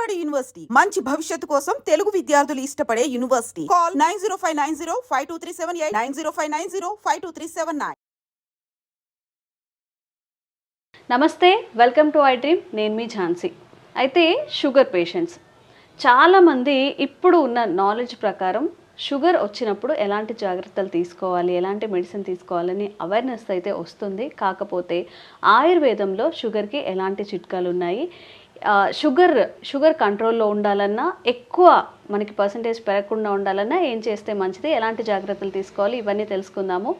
Vijayawada university మంచి భవిష్యత్తు కోసం తెలుగు విద్యార్థులు ఇష్టపడే యూనివర్సిటీ. కాల్ 9059052378 9059052379. నమస్తే, వెల్కమ్ టు ఐ డ్రీమ్. నేను మీ ఝాన్సీ. అయితే షుగర్ పేషెంట్స్ చాలామంది ఇప్పుడు ఉన్న నాలెడ్జ్ ప్రకారం షుగర్ వచ్చినప్పుడు ఎలాంటి జాగ్రత్తలు తీసుకోవాలి, ఎలాంటి మెడిసిన్ తీసుకోవాలని అవేర్నెస్ అయితే వస్తుంది. కాకపోతే ఆయుర్వేదంలో షుగర్కి ఎలాంటి చిట్కాలు ఉన్నాయి, షుగర్ కంట్రోల్లో ఉండాలన్నా, ఎక్కువ మనకి పర్సంటేజ్ పెరగకుండా ఉండాలన్నా ఏం చేస్తే మంచిది, ఎలాంటి జాగ్రత్తలు తీసుకోవాలి, ఇవన్నీ తెలుసుకుందాము.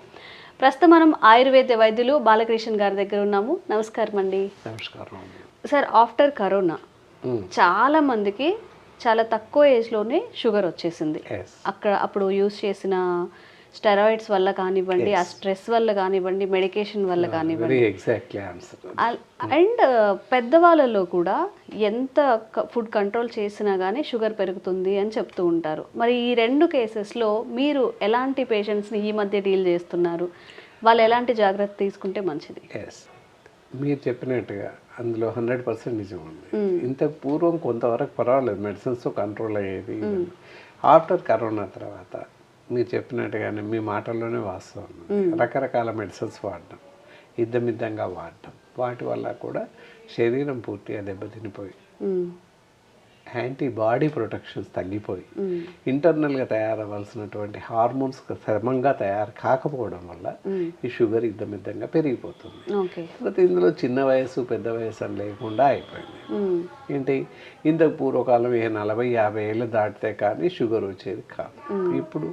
ప్రస్తుతం మనం ఆయుర్వేద వైద్యులు బాలకృష్ణ గారి దగ్గర ఉన్నాము. నమస్కారం అండి. నమస్కారం సార్, ఆఫ్టర్ కరోనా చాలా మందికి చాలా తక్కువ ఏజ్లోనే షుగర్ వచ్చేసింది. అప్పుడు యూజ్ చేసిన స్టెరాయిడ్స్ వల్ల కానివ్వండి, ఆ స్ట్రెస్ వల్ల కానివ్వండి, మెడికేషన్ వల్ల కానివ్వండి, అండ్ పెద్దవాళ్ళలో కూడా ఎంత ఫుడ్ కంట్రోల్ చేసినా కానీ షుగర్ పెరుగుతుంది అని చెప్తూ ఉంటారు. మరి ఈ రెండు కేసెస్లో మీరు ఎలాంటి పేషెంట్స్ని ఈ మధ్య డీల్ చేస్తున్నారు, వాళ్ళు ఎలాంటి జాగ్రత్త తీసుకుంటే మంచిది? మీరు చెప్పినట్టుగా అందులో 100% నిజం ఉంది. ఇంత పూర్వం కొంతవరకు పర్వాలేదు, మెడిసిన్స్తో కంట్రోల్ అయ్యేది. ఆఫ్టర్ కరోనా తర్వాత మీరు చెప్పినట్టుగానే మీ మాటల్లోనే వాస్తవం, రకరకాల మెడిసిన్స్ వాడడం, ఇద్దమిద్దంగా వాడడం, వాటి వల్ల కూడా శరీరం పూర్తిగా దెబ్బతినిపోయి యాంటీబాడీ ప్రొటెక్షన్స్ తగ్గిపోయి ఇంటర్నల్గా తయారవ్వాల్సినటువంటి హార్మోన్స్ క్రమంగా తయారు కాకపోవడం వల్ల ఈ షుగర్ ఇద్దమిద్దంగా పెరిగిపోతుంది. తర్వాత ఇందులో చిన్న వయసు పెద్ద వయసు అని లేకుండా అయిపోయింది. ఏంటి, ఇంతకు పూర్వకాలం 40-50 ఏళ్ళు దాటితే కానీ షుగర్ వచ్చేది కాదు. ఇప్పుడు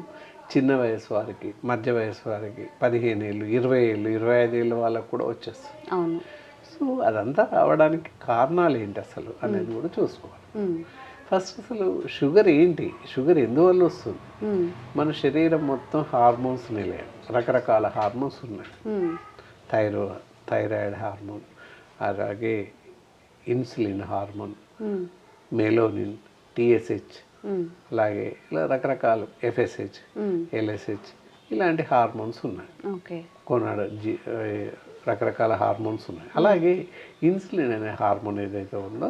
చిన్న వయసు వారికి, మధ్య వయసు వారికి, 15 ఏళ్ళు, 20 ఏళ్ళు, 25 ఏళ్ళు వాళ్ళకు కూడా వచ్చేస్తుంది. సో అదంతా రావడానికి కారణాలు ఏంటి అసలు అనేది కూడా చూసుకోవాలి. ఫస్ట్ అసలు షుగర్ ఏంటి, షుగర్ ఎందువల్ల వస్తుంది? మన శరీరం మొత్తం హార్మోన్స్ నిలయం, రకరకాల హార్మోన్స్ ఉన్నాయి. థైరాయిడ్ హార్మోన్, అలాగే ఇన్సులిన్ హార్మోన్, మెలోనిన్, టీఎస్హెచ్, అలాగే ఇలా రకరకాల ఎఫ్ఎస్హెచ్, ఎల్ఎస్హెచ్, ఇలాంటి హార్మోన్స్ ఉన్నాయి. రకరకాల హార్మోన్స్ ఉన్నాయి. అలాగే ఇన్సులిన్ అనే హార్మోన్ ఏదైతే ఉందో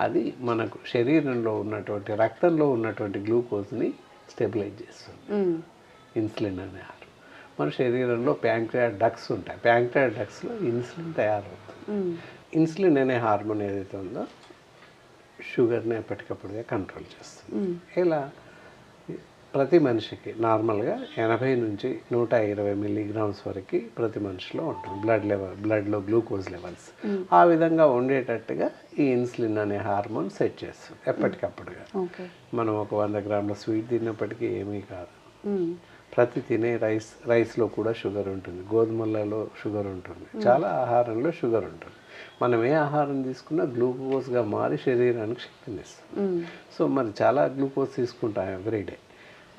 అది మనకు శరీరంలో ఉన్నటువంటి రక్తంలో ఉన్నటువంటి గ్లూకోజ్ని స్టెబిలైజ్ చేస్తుంది. ఇన్సులిన్ అనే హార్మోన్ మన శరీరంలో ప్యాంక్రియాటిక్ డక్ట్స్ ఉంటాయి, ప్యాంక్రియాటిక్ డక్ట్స్లో ఇన్సులిన్ తయారవుతుంది. ఇన్సులిన్ అనే హార్మోన్ ఏదైతే ఉందో షుగర్ని ఎప్పటికప్పుడుగా కంట్రోల్ చేస్తుంది. ఇలా ప్రతి మనిషికి నార్మల్గా 80 నుంచి 120 మిల్లీగ్రామ్స్ వరకు ప్రతి మనిషిలో ఉంటుంది బ్లడ్లో గ్లూకోజ్ లెవెల్స్. ఆ విధంగా ఉండేటట్టుగా ఈ ఇన్సులిన్ అనే హార్మోన్ సెట్ చేస్తుంది ఎప్పటికప్పుడుగా. మనం ఒక 100 గ్రాముల స్వీట్ తిన్నప్పటికీ ఏమీ కాదు. ప్రతి తినే రైస్లో కూడా షుగర్ ఉంటుంది, గోధుమలలో షుగర్ ఉంటుంది, చాలా ఆహారంలో షుగర్ ఉంటుంది. మనం ఏ ఆహారం తీసుకున్నా గ్లూకోజ్గా మారి శరీరానికి శక్తినిస్తుంది. సో మరి చాలా గ్లూకోజ్ తీసుకుంటాం ఎవ్రీడే.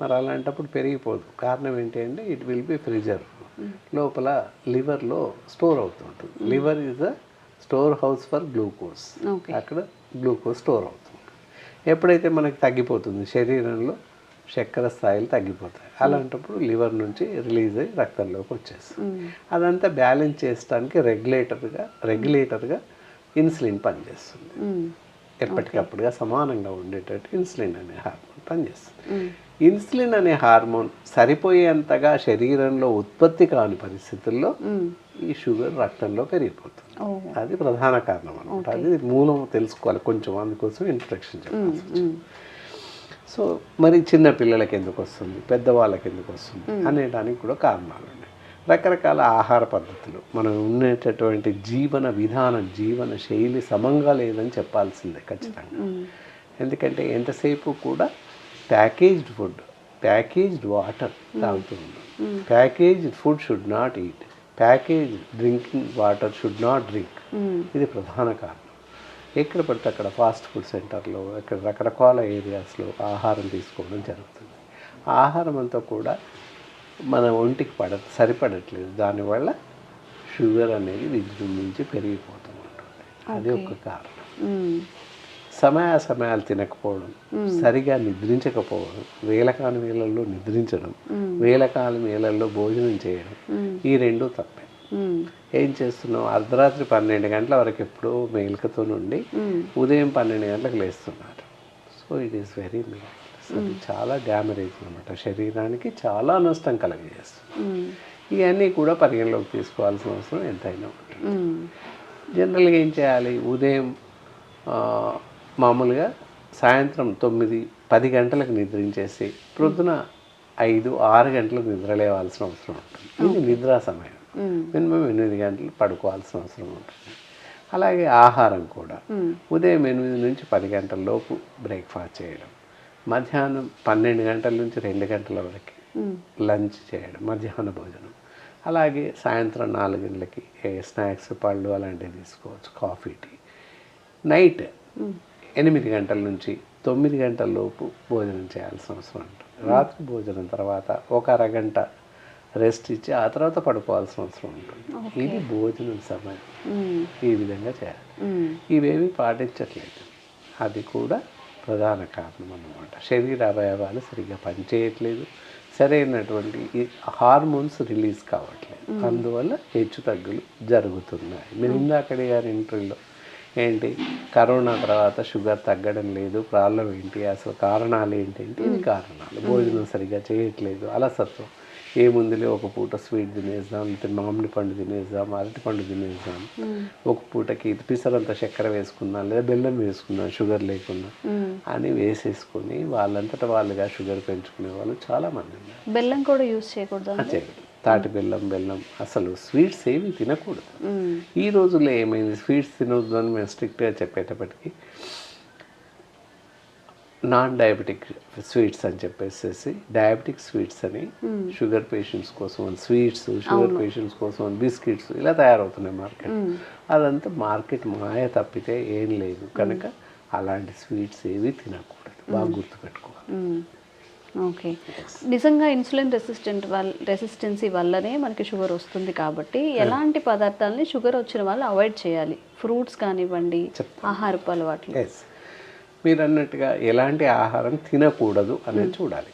మరి అలాంటప్పుడు పెరిగిపోదు. కారణం ఏంటి అంటే ఇట్ విల్ బి ప్రిజర్వ్, లోపల లివర్లో స్టోర్ అవుతుంటుంది. Liver is a store house for glucose. అక్కడ గ్లూకోజ్ స్టోర్ అవుతుంది. ఎప్పుడైతే మనకి తగ్గిపోతుంది, శరీరంలో చక్కెర స్థాయిలు తగ్గిపోతాయి, అలాంటప్పుడు లివర్ నుంచి రిలీజ్ అయ్యి రక్తంలోకి వచ్చేస్తుంది. అదంతా బ్యాలెన్స్ చేయడానికి రెగ్యులేటర్గా ఇన్సులిన్ పనిచేస్తుంది. ఎప్పటికప్పుడుగా సమానంగా ఉండేటట్టు ఇన్సులిన్ అనే హార్మోన్ పనిచేస్తుంది. ఇన్సులిన్ అనే హార్మోన్ సరిపోయేంతగా శరీరంలో ఉత్పత్తి కాని పరిస్థితుల్లో ఈ షుగర్ రక్తంలో పెరిగిపోతుంది. అది ప్రధాన కారణం అనమాట. అది మూలం తెలుసుకోవాలి కొంచెం, అందుకోసం ఇంట్రడక్షన్ చెప్పాల్సి వచ్చింది. సో మరి చిన్న పిల్లలకి ఎందుకు వస్తుంది, పెద్దవాళ్ళకి ఎందుకు వస్తుంది అనేదానికి కూడా కారణాలు ఉన్నాయి. రకరకాల ఆహార పద్ధతులు, మనం ఉండేటటువంటి జీవన విధానం, జీవన శైలి సమంగా లేదని చెప్పాల్సిందే ఖచ్చితంగా. ఎందుకంటే ఎంతసేపు కూడా ప్యాకేజ్డ్ ఫుడ్, ప్యాకేజ్డ్ వాటర్ తాగుతుంది. Packaged food should not eat, packaged drinking water should not drink. ఇది ప్రధాన కారణం. ఎక్కడ పడితే అక్కడ ఫాస్ట్ ఫుడ్ సెంటర్లో, అక్కడ రకరకాల ఏరియాస్లో ఆహారం తీసుకోవడం జరుగుతుంది. ఆ ఆహారం అంతా కూడా మన ఒంటికి సరిపడట్లేదు. దానివల్ల షుగర్ అనేది విజృంభించి పెరిగిపోతూ ఉంటుంది. అది ఒక కారణం. సమయాలు తినకపోవడం, సరిగా నిద్రించకపోవడం, వేళకాని వేళల్లో నిద్రించడం, వేళకాని వేళల్లో భోజనం చేయడం, ఈ రెండు తప్పే. ఏం చేస్తున్నాం, అర్ధరాత్రి 12 గంటల వరకు ఎప్పుడూ మేలుకతో నుండి ఉదయం 12 గంటలకు లేస్తున్నారు. So it is very miraculous. అది చాలా డ్యామరేజ్ అనమాట, శరీరానికి చాలా నష్టం కలగజేస్తుంది. ఇవన్నీ కూడా పరిగణలోకి తీసుకోవాల్సిన అవసరం ఎంతైనా ఉంటుంది. జనరల్గా ఏం చేయాలి, ఉదయం మామూలుగా సాయంత్రం 9-10 గంటలకు నిద్రించేసి ప్రొద్దున 5-6 గంటలకు నిద్ర లేవాల్సిన అవసరం ఉంటుంది. ఇది నిద్రా సమయం. మినిమం 8 గంటలు పడుకోవాల్సిన అవసరం ఉంటుంది. అలాగే ఆహారం కూడా ఉదయం 8 నుంచి 10 గంటల లోపు బ్రేక్ఫాస్ట్ చేయడం, మధ్యాహ్నం 12 గంటల నుంచి 2 గంటల వరకు లంచ్ చేయడం, మధ్యాహ్న భోజనం. అలాగే సాయంత్రం 4 గంటలకి స్నాక్స్, పళ్ళు అలాంటివి తీసుకోవచ్చు, కాఫీ, టీ. నైట్ 8 గంటల నుంచి 9 గంటల లోపు భోజనం చేయాల్సిన అవసరం ఉంటుంది. రాత్రి భోజనం తర్వాత ఒక అరగంట రెస్ట్ ఇచ్చి ఆ తర్వాత పడుకోవాల్సిన అవసరం ఉంటుంది. ఇది భోజనం సమయం. ఈ విధంగా చేయాలి. ఇవేవి పాటించట్లేదు. అది కూడా ప్రధాన కారణం అన్నమాట. శరీర అవయవాలు సరిగ్గా పనిచేయట్లేదు, సరైనటువంటి హార్మోన్స్ రిలీజ్ కావట్లేదు. అందువల్ల హెచ్చు తగ్గులు జరుగుతున్నాయి. మీరు ఇందాకడే గారి ఇంటర్వ్యూలో ఏంటి, కరోనా తర్వాత షుగర్ తగ్గడం లేదు, ప్రాబ్లం ఏంటి, అసలు కారణాలు ఏంటంటే ఇది కారణాలు. భోజనం సరిగ్గా చేయట్లేదు, అలసత్వం. ఏముందిలే ఒక పూట స్వీట్ తినేద్దాం, లేకపోతే మామిడి పండు తినేద్దాం, అరటి పండు తినేద్దాం, ఒక పూటకి పిసరంత చక్కెర వేసుకుందాం, లేదా బెల్లం వేసుకుందాం షుగర్ లేకుండా అని వేసేసుకొని వాళ్ళంతటా వాళ్ళుగా షుగర్ పెంచుకునే వాళ్ళు చాలామంది ఉన్నారు. బెల్లం కూడా యూజ్ చేయకూడదు. తాటి బెల్లం అసలు స్వీట్స్ ఏవి తినకూడదు. ఈ రోజుల్లో ఏమైంది, స్వీట్స్ తినొద్దు అని మేము స్ట్రిక్ట్గా చెప్పేటప్పటికి నాన్ డయాబెటిక్ స్వీట్స్ అని చెప్పేసి డయాబెటిక్ స్వీట్స్ అని షుగర్ పేషెంట్స్ కోసం స్వీట్స్, షుగర్ పేషెంట్స్ కోసం బిస్కెట్స్ ఇలా తయారవుతున్నాయి మార్కెట్. అదంతా మార్కెట్ మాయ తప్పితే ఏం లేదు. కనుక అలాంటి స్వీట్స్ ఏవి తినకూడదు, బాగా గుర్తుపెట్టుకోవాలి. ఓకే. నిజంగా ఇన్సులిన్ రెసిస్టెన్సీ వల్లనే మనకి షుగర్ వస్తుంది కాబట్టి ఎలాంటి పదార్థాలని షుగర్ వచ్చిన వాళ్ళు అవాయిడ్ చేయాలి? ఫ్రూట్స్ కానివ్వండి, ఆహారపు అలవాట్లు. మీరు అన్నట్టుగా ఎలాంటి ఆహారం తినకూడదు అనేది చూడాలి.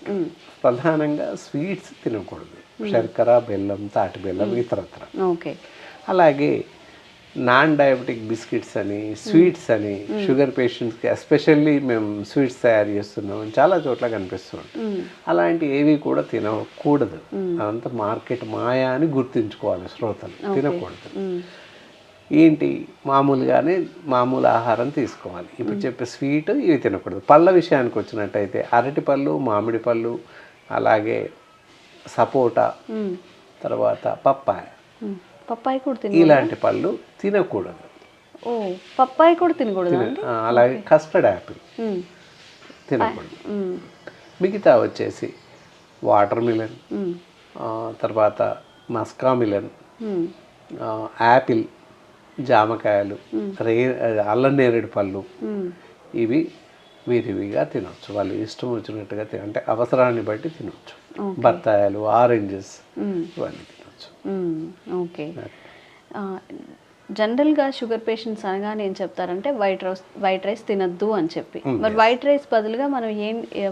ప్రధానంగా స్వీట్స్ తినకూడదు, శర్కర, బెల్లం, తాటి బెల్లం, ఇతరత్ర. ఓకే. అలాగే నాన్ డయాబెటిక్ బిస్కెట్స్ అని, స్వీట్స్ అని షుగర్ పేషెంట్స్కి ఎస్పెషల్లీ మేము స్వీట్స్ తయారు చేస్తున్నాం, చాలా చోట్ల కనిపిస్తుంది. అలాంటి ఏవి కూడా తినకూడదు. అదంతా మార్కెట్ మాయా అని గుర్తుంచుకోవాలి శ్రోతలు. తినకూడదు. ఏంటి, మామూలుగానే మామూలు ఆహారం తీసుకోవాలి. ఇప్పుడు చెప్పే స్వీట్ ఇవి తినకూడదు. పళ్ళ విషయానికి వచ్చినట్టయితే అరటి పళ్ళు, మామిడి పళ్ళు, అలాగే సపోటా, తర్వాత పప్పాయి కూడా ఇలాంటి పళ్ళు తినకూడదు. ఓ, పప్పాయి కూడా తినకూడదు. అలాగే కస్టర్డ్ యాపిల్ తినకూడదు. మిగతా వచ్చేసి వాటర్ మిలన్, తర్వాత మస్కా మిలన్, యాపిల్, జామకాయలు, అల్లం నేరేడు పళ్ళు, ఇవి విరివిగా తినవచ్చు. వాళ్ళు ఇష్టం వచ్చినట్టుగా అంటే అవసరాన్ని బట్టి తినవచ్చు. బత్తాయాలు, ఆరెంజెస్ ఇవన్నీ తినవచ్చు. ఓకే. జనరల్గా షుగర్ పేషెంట్స్ అనగానే ఏం చెప్తారంటే వైట్ రైస్ తినద్దు అని చెప్పి. మరి వైట్ రైస్ బదులుగా మనం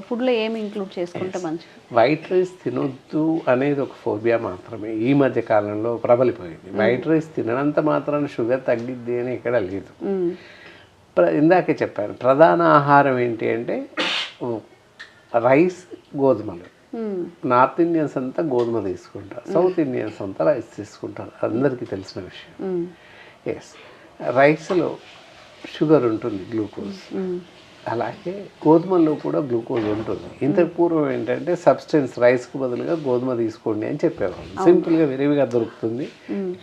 ఫుడ్లో ఏమి ఇంక్లూడ్ చేసుకుంటే మంచిది? వైట్ రైస్ తినొద్దు అనేది ఒక ఫోబియా మాత్రమే ఈ మధ్య కాలంలో ప్రబలిపోయింది. వైట్ రైస్ తిననంత మాత్రాన షుగర్ తగ్గిద్ది అని ఎక్కడ లేదు. ఇందాకే చెప్పాను, ప్రధాన ఆహారం ఏంటి అంటే రైస్, గోధుమలు. నార్త్ ఇండియన్స్ అంతా గోధుమ తీసుకుంటారు, సౌత్ ఇండియన్స్ అంతా రైస్ తీసుకుంటారు, అందరికీ తెలిసిన విషయం. ఎస్, రైస్లో షుగర్ ఉంటుంది, గ్లూకోజ్. అలాగే గోధుమల్లో కూడా గ్లూకోజ్ ఉంటుంది. ఇంతకు పూర్వం ఏంటంటే సబ్స్టెన్స్ రైస్కి బదులుగా గోధుమ తీసుకోండి అని చెప్పేవాళ్ళు. సింపుల్గా విరివిగా దొరుకుతుంది,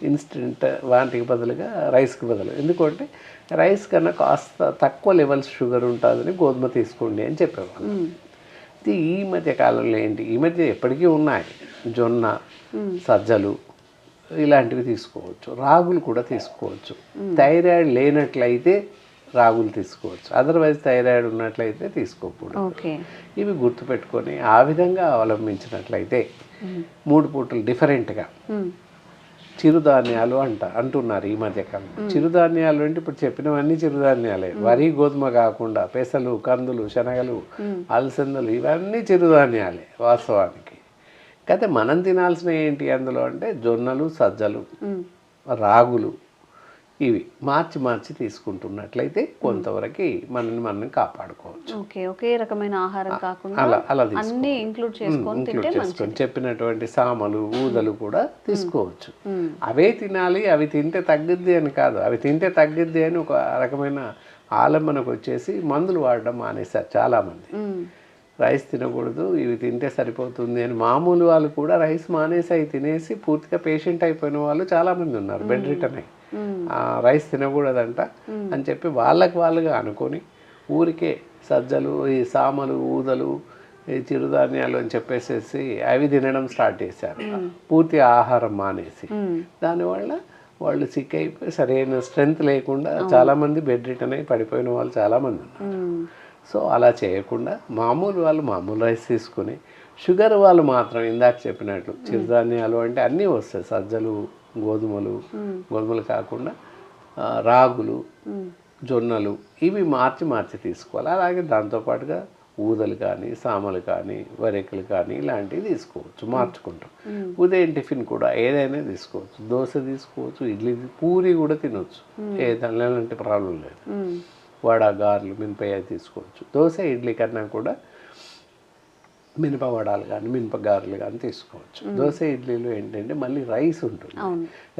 ఇన్స్టెంట్. వాటికి బదులుగా రైస్కి బదులు, ఎందుకంటే రైస్ కన్నా కాస్త తక్కువ లెవెల్స్ షుగర్ ఉంటుందని గోధుమ తీసుకోండి అని చెప్పేవాళ్ళు. ఇది ఈ మధ్య కాలంలో ఏంటి, ఈ మధ్య ఎప్పటికీ ఉన్నాయి, జొన్న, సజ్జలు ఇలాంటివి తీసుకోవచ్చు, రాగులు కూడా తీసుకోవచ్చు. థైరాయిడ్ లేనట్లయితే రాగులు తీసుకోవచ్చు, అదర్వైజ్ థైరాయిడ్ ఉన్నట్లయితే తీసుకోకూడదు. ఇవి గుర్తుపెట్టుకొని ఆ విధంగా అవలంబించినట్లయితే 3 పూటలు డిఫరెంట్గా చిరుధాన్యాలు అంటున్నారు ఈ మధ్యకాలం. చిరుధాన్యాలు అంటే ఇప్పుడు చెప్పినవన్నీ చిరుధాన్యాలే. వరి, గోధుమ కాకుండా పెసలు, కందులు, శనగలు, అలసందలు ఇవన్నీ చిరుధాన్యాలే వాస్తవానికి. అయితే మనం తినాల్సిన ఏంటి అందులో అంటే జొన్నలు, సజ్జలు, రాగులు, ఇవి మార్చి తీసుకుంటున్నట్లయితే కొంతవరకు మనం కాపాడుకోవచ్చు. ఓకే, ఒకే రకమైన ఆహారం కాకుండా అలా అన్ని ఇంక్లూడ్ చేసుకొని చెప్పినటువంటి సామలు, ఊదలు కూడా తీసుకోవచ్చు. అవే తినాలి, అవి తింటే తగ్గిద్ది అని కాదు. అవి తింటే తగ్గిద్ది అని ఒక రకమైన ఆలంబనకు వచ్చేసి మందులు వాడడం మానేశారు చాలామంది. రైస్ తినకూడదు, ఇవి తింటే సరిపోతుంది అని మామూలు వాళ్ళు కూడా రైస్ మానేసి అవి తినేసి పూర్తిగా పేషెంట్ అయిపోయిన వాళ్ళు చాలామంది ఉన్నారు, బెడ్ రిటర్న్ అయ్యి. రైస్ తినకూడదంట అని చెప్పి వాళ్ళుగా అనుకొని ఊరికే సజ్జలు, ఈ సామలు, ఊదలు, ఈ చిరుధాన్యాలు అని చెప్పేసేసి అవి తినడం స్టార్ట్ చేశారు, పూర్తి ఆహారం మానేసి. దానివల్ల వాళ్ళు సిక్ అయిపోయి సరైన స్ట్రెంగ్త్ లేకుండా చాలామంది బెడ్ రిటర్న్ అయ్యి పడిపోయిన వాళ్ళు చాలామంది ఉన్నారు. సో అలా చేయకుండా మామూలు రైస్ తీసుకుని, షుగర్ వాళ్ళు మాత్రం ఇందాక చెప్పినట్లు చిరుధాన్యాలు అంటే అన్నీ వస్తాయి, సజ్జలు, గోధుమలు కాకుండా రాగులు, జొన్నలు, ఇవి మార్చి తీసుకోవాలి. అలాగే దాంతోపాటుగా ఊదలు కానీ, సామలు కానీ, వరెకలు కానీ ఇలాంటివి తీసుకోవచ్చు మార్చుకుంటాం. ఉదయం టిఫిన్ కూడా ఏదైనా తీసుకోవచ్చు, దోశ తీసుకోవచ్చు, ఇడ్లీ, పూరి కూడా తినొచ్చు, ఏదైనా ఎలాంటి ప్రాబ్లం లేదు. వడ, గారెలు, మినపయ్య తీసుకోవచ్చు. దోశ, ఇడ్లీ కన్నా కూడా మినప వడాలు కానీ, మినప గారెలు కానీ తీసుకోవచ్చు. దోశ, ఇడ్లీలో ఏంటంటే మళ్ళీ రైస్ ఉంటుంది.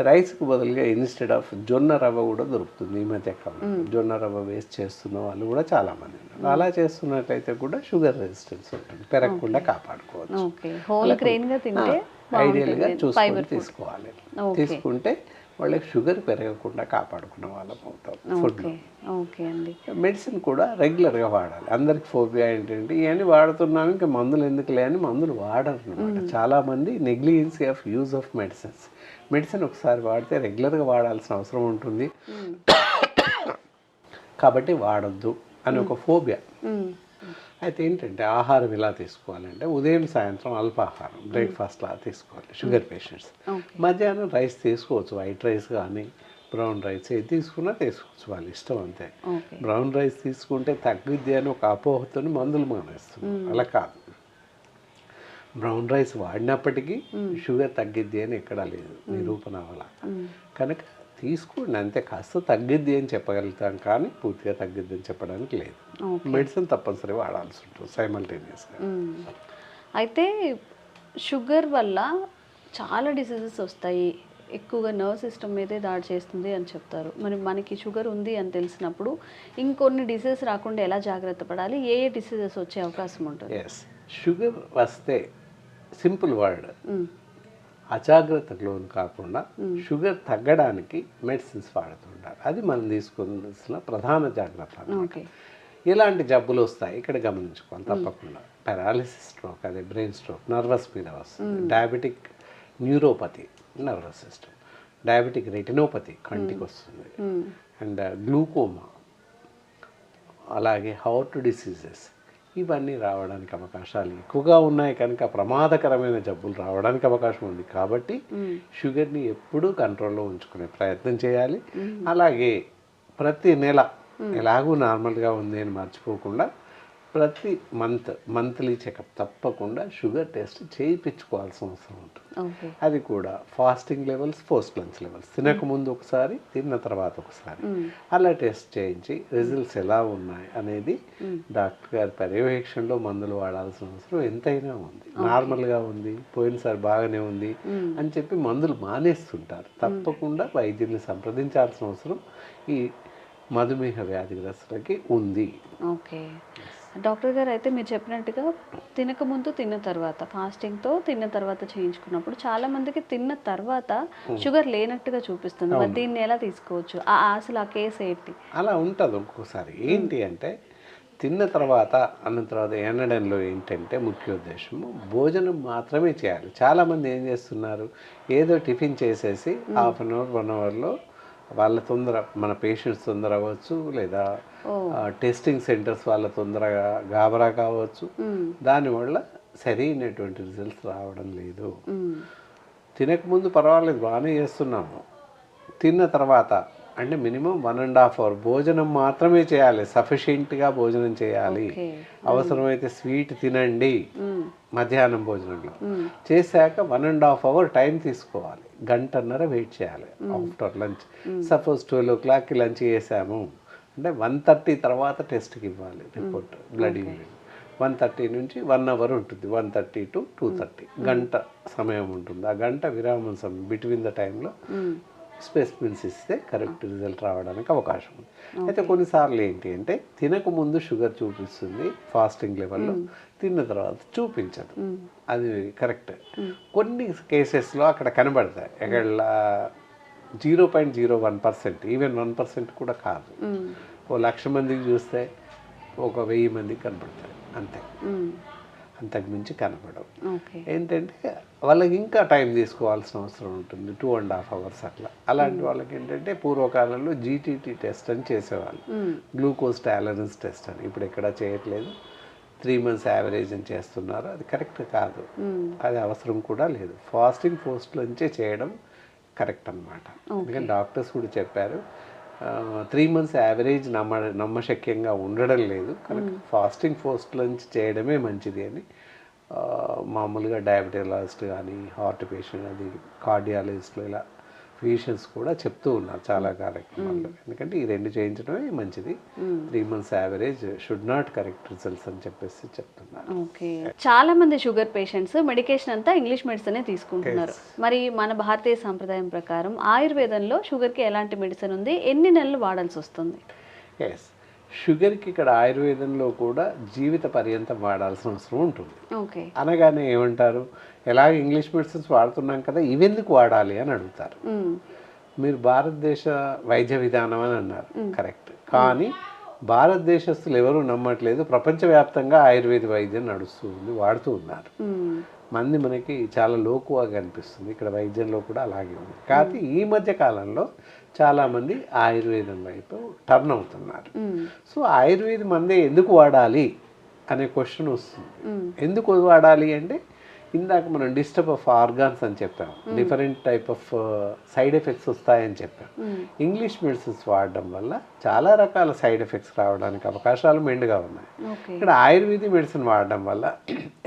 రైస్కి బదులుగా ఇన్స్టెడ్ ఆఫ్ జొన్న రవ్వ కూడా దొరుకుతుంది ఈ మధ్య కాలంలో. జొన్న రవ్వ వేస్ట్ చేస్తున్న వాళ్ళు కూడా చాలామంది ఉన్నారు. అలా చేస్తున్నట్లయితే కూడా షుగర్ రెసిస్టెన్స్ ఉంటుంది, పెరగకుండా కాపాడుకోవచ్చు. ఐడియల్గా చూసుకొని తీసుకోవాలి. తీసుకుంటే వాళ్ళకి షుగర్ పెరగకుండా కాపాడుకున్న వాళ్ళం అవుతాం ఫుడ్లో. మెడిసిన్ కూడా రెగ్యులర్గా వాడాలి. అందరికి ఫోబియా ఏంటంటే ఇవన్నీ వాడుతున్నాం ఇంకా మందులు ఎందుకులే అని మందులు వాడరు అనమాట. చాలామంది negligence of use of medicine ఒకసారి వాడితే రెగ్యులర్గా వాడాల్సిన అవసరం ఉంటుంది కాబట్టి వాడద్దు అని ఒక ఫోబియా. అయితే ఏంటంటే ఆహారం ఎలా తీసుకోవాలంటే ఉదయం సాయంత్రం అల్పాహారం, బ్రేక్ఫాస్ట్ లా తీసుకోవాలి షుగర్ పేషెంట్స్. మధ్యాహ్నం రైస్ తీసుకోవచ్చు, వైట్ రైస్ కానీ బ్రౌన్ రైస్ ఏది తీసుకున్నా తీసుకోవచ్చు, వాళ్ళ ఇష్టం అంతే. బ్రౌన్ రైస్ తీసుకుంటే తగ్గుద్ది అని ఒక అపోహతో మందులు మానేస్తుంది, అలా కాదు. బ్రౌన్ రైస్ వాడినప్పటికీ షుగర్ తగ్గిద్ది అని ఎక్కడా లేదు, నిరూపణ వల్ల. కనుక తీసుకోండి అంతే, కాస్త తగ్గిద్ది అని చెప్పగలుగుతాం కానీ పూర్తిగా తగ్గిద్ది అని చెప్పడానికి లేదు. మెడిసిన్ తప్పనిసరి వాడాల్సి ఉంటుంది సైమల్టేనియస్గా. అయితే షుగర్ వల్ల చాలా డిసీజెస్ వస్తాయి, ఎక్కువగా నర్వ్ సిస్టమ్ మీదే దాడి చేస్తుంది అని చెప్తారు. మరి మనకి షుగర్ ఉంది అని తెలిసినప్పుడు ఇంకొన్ని డిసీజెస్ రాకుండా ఎలా జాగ్రత్త పడాలి, ఏ డిసీజెస్ వచ్చే అవకాశం ఉంటుంది? షుగర్ వస్తే సింపుల్ వర్డ్, అజాగ్రత్తకు లోను కాకుండా షుగర్ తగ్గడానికి మెడిసిన్స్ వాడుతుంటారు. అది మనం తీసుకోవాల్సిన ప్రధాన జాగ్రత్త. ఇలాంటి జబ్బులు వస్తాయి ఇక్కడ గమనించుకోవాలి తప్పకుండా. పారాలిసిస్ స్ట్రోక్, అదే బ్రెయిన్ స్ట్రోక్, నర్వస్ మీద వస్తుంది. Diabetic neuropathy, nervous system. Diabetic retinopathy, కంటికి వస్తుంది. అండ్ గ్లూకోమా, అలాగే హార్ట్ డిసీజెస్, ఇవన్నీ రావడానికి అవకాశాలు ఎక్కువగా ఉన్నాయి. కనుక ప్రమాదకరమైన జబ్బులు రావడానికి అవకాశం ఉంది. కాబట్టి షుగర్ని ఎప్పుడూ కంట్రోల్లో ఉంచుకునే ప్రయత్నం చేయాలి. అలాగే ప్రతి నెల ఎలాగూ నార్మల్గా ఉంది అని మర్చిపోకుండా ప్రతి మంత్లీ చెకప్ తప్పకుండా షుగర్ టెస్ట్ చేయించుకోవాల్సిన అవసరం ఉంటుంది. అది కూడా fasting levels, post lunch levels, తినకముందు ఒకసారి, తిన్న తర్వాత ఒకసారి అలా టెస్ట్ చేయించి రిజల్ట్స్ ఎలా ఉన్నాయి అనేది డాక్టర్ గారి పర్యవేక్షణలో మందులు వాడాల్సిన అవసరం ఎంతైనా ఉంది. నార్మల్గా ఉంది, పోయినసారి బాగానే ఉంది అని చెప్పి మందులు మానేస్తుంటారు. తప్పకుండా వైద్యుల్ని సంప్రదించాల్సిన అవసరం ఈ మధుమేహ వ్యాధిగ్రస్తులకి ఉంది. ఓకే డాక్టర్ గారు, అయితే మీరు చెప్పినట్టుగా తినకముందు, తిన్న తర్వాత, ఫాస్టింగ్తో తిన్న తర్వాత చేయించుకున్నప్పుడు చాలా మందికి తిన్న తర్వాత షుగర్ లేనట్టుగా చూపిస్తుంది. మరి దీన్ని ఎలా తీసుకోవచ్చు? అసలు ఆ కేసు ఏంటి? అలా ఉంటుంది ఒక్కోసారి. ఏంటి అంటే తిన్న తర్వాత అన్న తర్వాత ఎనడంలో ఏంటంటే ముఖ్య ఉద్దేశము భోజనం మాత్రమే చేయాలి. చాలామంది ఏం చేస్తున్నారు, ఏదో టిఫిన్ చేసేసి హాఫ్ అన్ అవర్ 1 అవర్లో వాళ్ళ తొందర, మన పేషెంట్స్ తొందర అవ్వచ్చు, లేదా టెస్టింగ్ సెంటర్స్ వాళ్ళ తొందరగా గాబరా కావచ్చు. దానివల్ల సరైనటువంటి రిజల్ట్స్ రావడం లేదు. తినకముందు పర్వాలేదు, బాగానే చేస్తున్నాము. తిన్న తర్వాత అంటే మినిమం 1.5 అవర్ భోజనం మాత్రమే చేయాలి, సఫిషియెంట్గా భోజనం చేయాలి. అవసరమైతే స్వీట్ తినండి మధ్యాహ్నం భోజనంలో. చేశాక 1.5 అవర్ టైం తీసుకోవాలి గంటన్నర వెయిట్ చేయాలి ఆఫ్టర్ లంచ్. సపోజ్ 12 o'clockకి లంచ్ చేసాము అంటే 1:30 తర్వాత టెస్ట్కి ఇవ్వాలి రిపోర్ట్, బ్లడ్ యూరిన్. 1:30 నుంచి 1 hour ఉంటుంది, 1:30 to 2:30 గంట సమయం ఉంటుంది. ఆ గంట విరామం సమయం బిట్వీన్ ద టైంలో స్పెసిమెన్స్ ఇస్తే కరెక్ట్ రిజల్ట్ రావడానికి అవకాశం ఉంది. అయితే కొన్నిసార్లు ఏంటి అంటే తినక ముందు షుగర్ చూపిస్తుంది ఫాస్టింగ్ లెవెల్లో, తిన్న తర్వాత చూపించదు. అది కరెక్ట్. కొన్ని కేసెస్లో అక్కడ కనబడతాయి. అక్కడ 0.01%, ఈవెన్ 1% కూడా కాదు. ఓ 1,00,000 మందికి చూస్తే ఒక 1000 మందికి కనబడతాయి అంతే, అంతకుమించి కనపడవు. ఏంటంటే వాళ్ళకి ఇంకా టైం తీసుకోవాల్సిన అవసరం ఉంటుంది, 2.5 hours అట్లా. అలాంటి వాళ్ళకి ఏంటంటే పూర్వకాలంలో జీటీటీ టెస్ట్ అని చేసేవాళ్ళు, గ్లూకోజ్ టాలరెన్స్ టెస్ట్ అని. ఇప్పుడు ఎక్కడ చేయట్లేదు, 3 months యావరేజ్ అని చేస్తున్నారు. అది కరెక్ట్ కాదు, అది అవసరం కూడా లేదు. ఫాస్టింగ్ పోస్ట్లోంచే చేయడం కరెక్ట్ అనమాట. ఎందుకంటే డాక్టర్స్ కూడా చెప్పారు 3 months యావరేజ్ నమ్మశక్యంగా ఉండడం లేదు, కనుక ఫాస్టింగ్ పోస్ట్లోంచి చేయడమే మంచిది అని మామూలుగా డయాబెటాలజిస్ట్ కానీ, హార్ట్ పేషెంట్, అది కార్డియాలజిస్ట్లు, ఇలా ఫిజిషియన్స్ కూడా చెప్తూ ఉన్నారు చాలా కార్యక్రమాల్లో. ఎందుకంటే ఈ 2 చేయించడమే మంచిది. 3 months average should not correct results అని చెప్పేసి చెప్తున్నారు. ఓకే, చాలా మంది షుగర్ పేషెంట్స్ మెడికేషన్ అంతా ఇంగ్లీష్ మెడిసినే తీసుకుంటున్నారు. మరి మన భారతీయ సాంప్రదాయం ప్రకారం ఆయుర్వేదంలో షుగర్కి ఎలాంటి మెడిసిన్ ఉంది, ఎన్ని నెలలు వాడాల్సి వస్తుంది? ఎస్, షుగర్కి ఇక్కడ ఆయుర్వేదంలో కూడా జీవిత పర్యంతం వాడాల్సిన అవసరం ఉంటుంది. ఓకే, అనగానే ఏమంటారు, ఎలాగ ఇంగ్లీష్ మెడిసిన్స్ వాడుతున్నాం కదా ఇవెందుకు వాడాలి అని అడుగుతారు. మీరు భారతదేశ వైద్య విధానం అని అన్నారు, కరెక్ట్. కానీ భారతదేశస్తులు ఎవరు నమ్మట్లేదు, ప్రపంచవ్యాప్తంగా ఆయుర్వేద వైద్యం నడుస్తూ ఉంది, వాడుతూ ఉన్నారు. మంది మనకి చాలా లోకువాగా అనిపిస్తుంది, ఇక్కడ వైద్యంలో కూడా అలాగే ఉంది. కాబట్టి ఈ మధ్య కాలంలో చాలామంది ఆయుర్వేదం వైపు టర్న్ అవుతున్నారు. సో ఆయుర్వేద మందే ఎందుకు వాడాలి అనే క్వశ్చన్ వస్తుంది. ఎందుకు వాడాలి అంటే ఇందాక మనం డిస్టర్బ్ ఆఫ్ ఆర్గాన్స్ అని చెప్పాం, different type of side effects వస్తాయని చెప్పాం. ఇంగ్లీష్ మెడిసిన్స్ వాడడం వల్ల చాలా రకాల సైడ్ ఎఫెక్ట్స్ రావడానికి అవకాశాలు మెండుగా ఉన్నాయి. ఇక్కడ ఆయుర్వేద మెడిసిన్ వాడడం వల్ల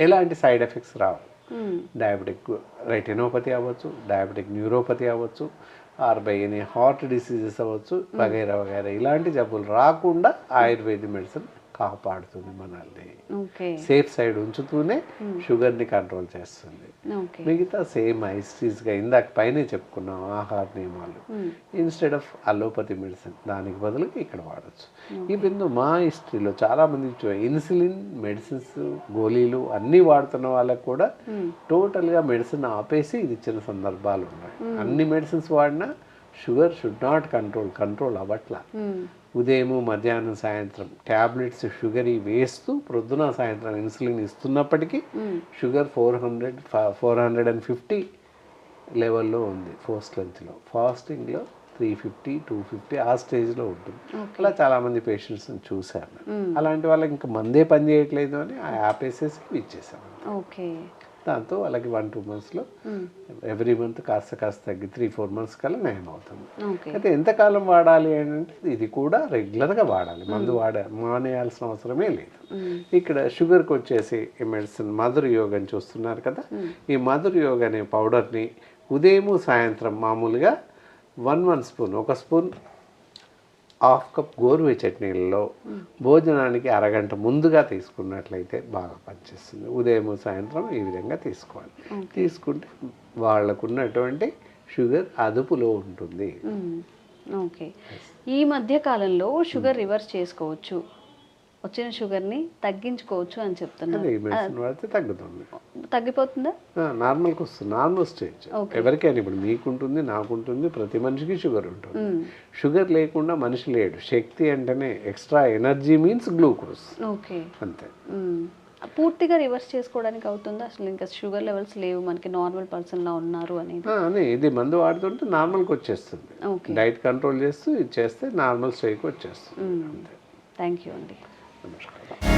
ఎలాంటి సైడ్ ఎఫెక్ట్స్ రావు. డయాబెటిక్ రెటినోపతి అవ్వచ్చు, డయాబెటిక్ న్యూరోపతి అవ్వచ్చు, ఎనీ హార్ట్ డిసీజెస్ అవ్వచ్చు, వగైరా వగైరా ఇలాంటి జబ్బులు రాకుండా ఆయుర్వేద మెడిసిన్ కాపాడుతుంది మనల్ని. సేఫ్ సైడ్ ఉంచుతూనే షుగర్ని కంట్రోల్ చేస్తుంది. మిగతా సేమ్ ఐస్టీస్గా ఇందాక పైనే చెప్పుకున్నాం ఆహార నియమాలు, ఇన్స్టెడ్ ఆఫ్ అలోపతి మెడిసిన్ దానికి బదులుగా ఇక్కడ వాడచ్చు. ఇప్పుడు మా హిస్టరీలో చాలామంది ఇన్సులిన్ మెడిసిన్స్, గోళీలు అన్నీ వాడుతున్న వాళ్ళకు కూడా టోటల్గా మెడిసిన్ ఆపేసి ఇది ఇచ్చిన సందర్భాలు ఉన్నాయి. అన్ని మెడిసిన్స్ వాడినా షుగర్ షుడ్ నాట్ కంట్రోల్ అవ్వట్లా. ఉదయం, మధ్యాహ్నం, సాయంత్రం ట్యాబ్లెట్స్ షుగర్ వేస్తూ ప్రొద్దున సాయంత్రం ఇన్సులిన్ ఇస్తున్నప్పటికీ షుగర్ 450 లెవెల్లో ఉంది పోస్ట్ లంచ్లో. ఫాస్టింగ్లో 350, 250 ఆ స్టేజ్లో ఉంటుంది. అలా చాలామంది పేషెంట్స్ని చూశాను. అలాంటి వాళ్ళకి ఇంకా మందే పని చేయట్లేదు అని ఆ యాప్ వేసేసి ఇచ్చేసాము. ఓకే, దాంతో వాళ్ళకి 1-2 monthsలో ఎవ్రీ మంత్ కాస్త తగ్గి 3-4 months కల్లా నయం అవుతుంది. అయితే ఎంతకాలం వాడాలి అంటే ఇది కూడా రెగ్యులర్గా వాడాలి, మందు మానేయాల్సిన అవసరమే లేదు. ఇక్కడ షుగర్కి వచ్చేసి ఈ మెడిసిన్ మధుర యోగ్ అని చూస్తున్నారు కదా, ఈ మధుర యోగ్ అనే పౌడర్ని ఉదయం, సాయంత్రం మామూలుగా 1 స్పూన్, 1 స్పూన్ 1/2 cup గోరువెచ్చటి నీళ్ళలో భోజనానికి అరగంట ముందుగా తీసుకున్నట్లయితే బాగా పనిచేస్తుంది. ఉదయం, సాయంత్రం ఈ విధంగా తీసుకోవాలి. తీసుకుంటే వాళ్ళకు ఉన్నటువంటి షుగర్ అదుపులో ఉంటుంది. ఓకే, ఈ మధ్య కాలంలో షుగర్ రివర్స్ చేసుకోవచ్చు, వచ్చిన షుగర్ని తగ్గించుకోవచ్చు అని చెప్తున్నారు. ఈ మెడిసిన్ వాడితే తగ్గుతుంది, తగ్గిపోతుందా? నార్మల్కి వస్తుంది, నార్మల్ స్టేజ్. ఎవరికైనా ఇప్పుడు మీకుంటుంది, నాకుంటుంది, ప్రతి మనిషికి షుగర్ ఉంటుంది. షుగర్ లేకుండా మనిషి లేడు. శక్తి అంటేనే extra energy means glucose. Okay, అంతే. పూర్తిగా రివర్స్ చేసుకోవడానికి అవుతుందా? అసలు ఇంకా షుగర్ లెవెల్స్ లేవు, మనకి నార్మల్ పర్సన్లా ఉన్నారు అనేది ఇది మందు వాడుతుంటే నార్మల్కి వచ్చేస్తుంది. డైట్ కంట్రోల్ చేస్తూ ఇది చేస్తే నార్మల్ స్టేజ్కి వచ్చేస్తుంది. థ్యాంక్ యూ అండి. నమస్కారం.